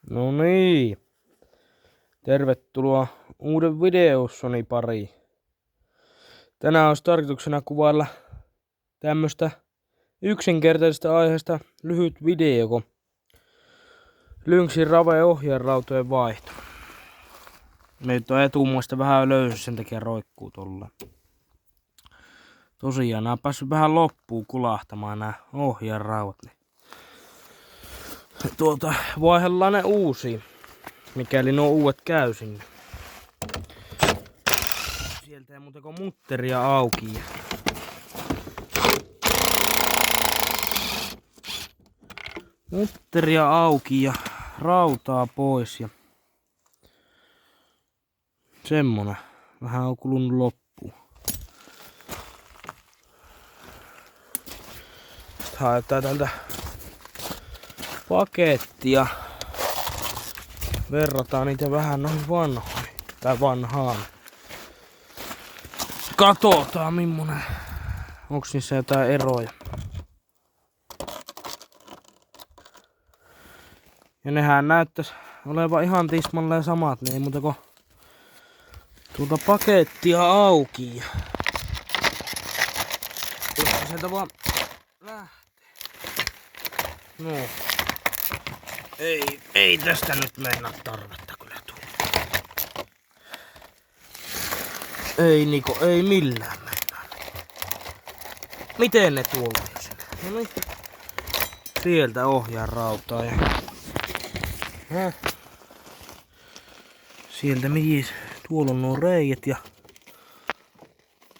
No niin, tervetuloa uuden videossoni pariin. Tänään olisi tarkoituksena kuvailla tämmöstä yksinkertaisesta aiheesta lyhyt video, kun Lynxin Rave ohjainrautojen vaihto. Nyt on etumuista vähän löysä, sen takia roikkuu tuolla. Tosiaan nää on päässyt vähän loppuun kulahtamaan nää ohjainraudat. Vaihdellaan ne uusiin, mikäli nuo uudet käy sinne. Sieltä ei muuta kuin mutteria auki. Mutteria auki ja rautaa pois ja semmonen. Vähän on kulunut loppuun. Sitten haetaan tältä pakettia. Verrataan niitä vähän noihin vanhoihin. Tai vanhaan. Katsotaan millainen. Onks niissä jotain eroja. Ja nehän näyttäis olevan ihan tismalleen samat, niin ei muuta kuin tuota pakettia auki. Jotta sieltä vaan lähtee. No. Ei tästä nyt meinaa tarvetta kyllä tulla. Ei Niko, ei millään meinaa. Miten ne tuolla jo sinne? No niin. Sieltä ohjaa rautaa ja sieltä mihin tuolla on nuo reijät ja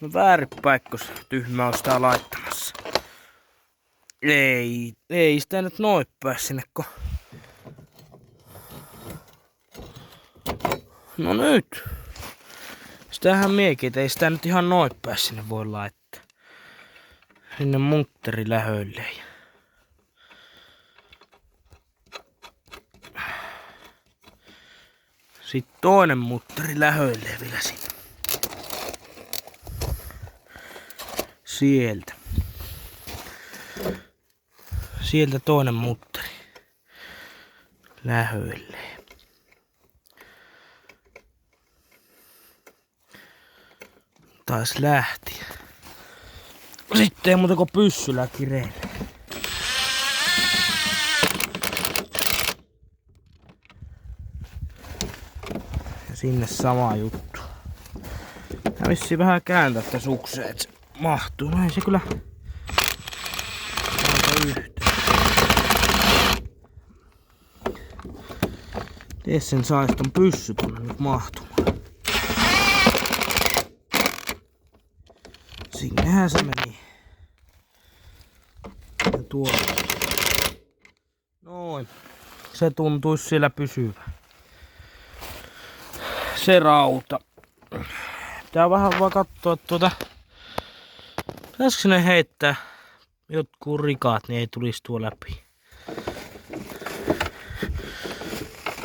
no väärinpäikkos tyhmä on sitä laittamassa. Ei sitä nyt noin pääs sinne ko. No nyt. Sitähän miekin, että ei sitä nyt ihan noin pääs sinne voi laittaa. Sinne muntteri lähöille. Sitten toinen mutteri lähöilee vielä sinne. Sieltä toinen mutteri lähöilee. Taas lähti. Sitten ei muuta kuin pyssyllä kireille. Sinne sama juttu. Tää vissiin vähän kääntää tätä sukseen, et se mahtuu. No ei se kyllä yhtään. Tee sen sais ton pyssy tonne nyt mahtumaan. Sinnehän se meni. Ja tuolla. Noin. Se tuntuisi siellä pysyvän. Se rauta. Pitää vähän vaan katsoa pitäisikö sinne heittää jotkut rikaat, niin ei tulisi tuo läpi.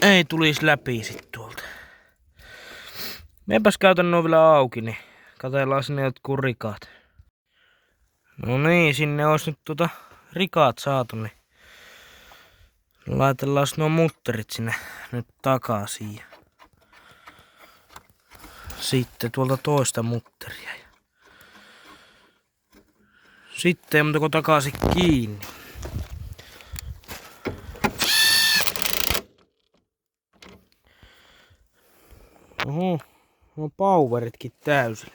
Ei tulisi läpi sit tuolta. Meenpäs käytän nuo vielä auki, niin katsellaan sinne jotkut rikaat. No niin, sinne olisi nyt rikaat saatu, niin laitellaan nuo mutterit sinne nyt takaisin. Sitten tuolta toista mutteria. Sitten ei muuta kuin takaisin kiinni. Oho, on poweritkin täysin.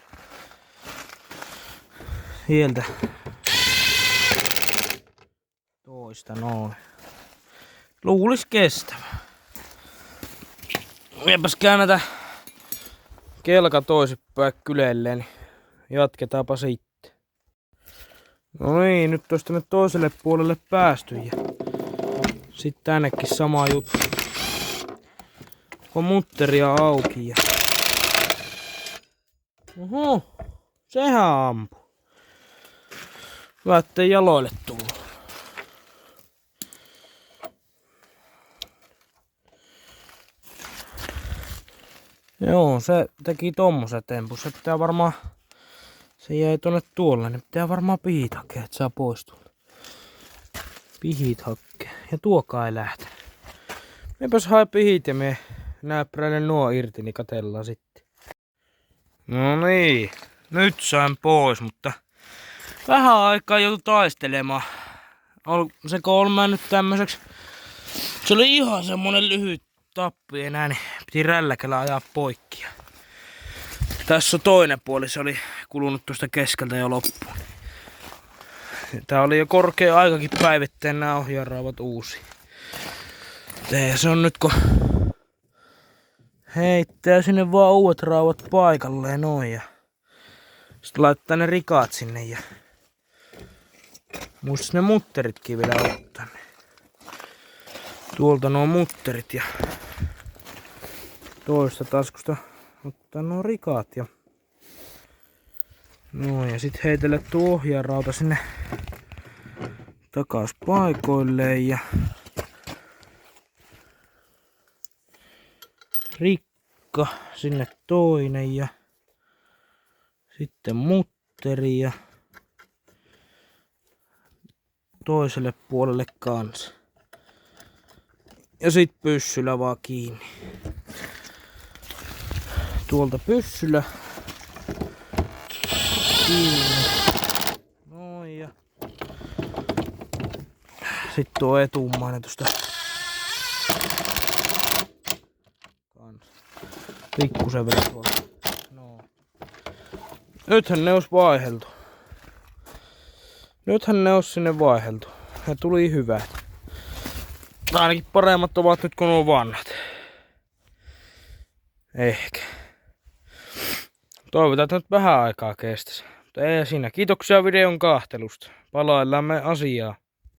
Sieltä toista noin. Luulis kestävä. Miepäs käännätä kelka toisinpäin kylelleen, niin jatketaanpa sitten. No niin, nyt olisi tänne toiselle puolelle päästy ja sitten tännekin sama juttu. On mutteria auki ja oho, sehän ampuu. Hyvä, ettei jaloille tullut. Joo, se teki tommosen tempun. Se pitää varmaan, se jäi tonne tuolle, niin pitää varmaan pihit hakea, että saa poistua. Pihit hakea. Ja tuokaan ei lähtenyt. Meipäs hae pihit ja me näppäräilen nuo irti, niin katellaan sitten. No niin, nyt sain pois, mutta vähän aikaa joutui taistelemaan. Seko on mennyt tämmöiseksi. Se oli ihan semmonen lyhyt tappi enää, niin piti rälläkällä ajaa poikki. Tässä on toinen puoli, se oli kulunut tuosta keskeltä jo loppuun. Tää oli jo korkea aikakin päivittää nämä ohjaanraudat uusi. Se on nyt kun heittää sinne vaan uudet raudat paikalleen noin ja sitten laittaa ne rikaat sinne ja muistais ne mutteritkin vielä ottaa. Tuolta nuo mutterit ja toista taskusta ottaa nuo rikaat ja noin ja sit heitellä tuo ohjaanrauta sinne takas paikoilleen ja rikka sinne toinen ja sitten mutteri ja toiselle puolelle kanssa. Ja sit pyssyllä vaan kiinni. Tuolta pyssyllä kiinni. Noin ja sit tuo etummainen tosta kanssa. Pikkusen vielä tuolla. No. Nythän ne ois vaiheltu. Nythän ne ois sinne vaiheltu. Ja tuli hyvät. Ainakin paremmat ovat nyt kuin nuo vanhat. Ehkä. Toivotaan, että nyt vähän aikaa kestäisi. Mutta ei siinä. Kiitoksia videon kahtelusta. Palaillaan me asiaa.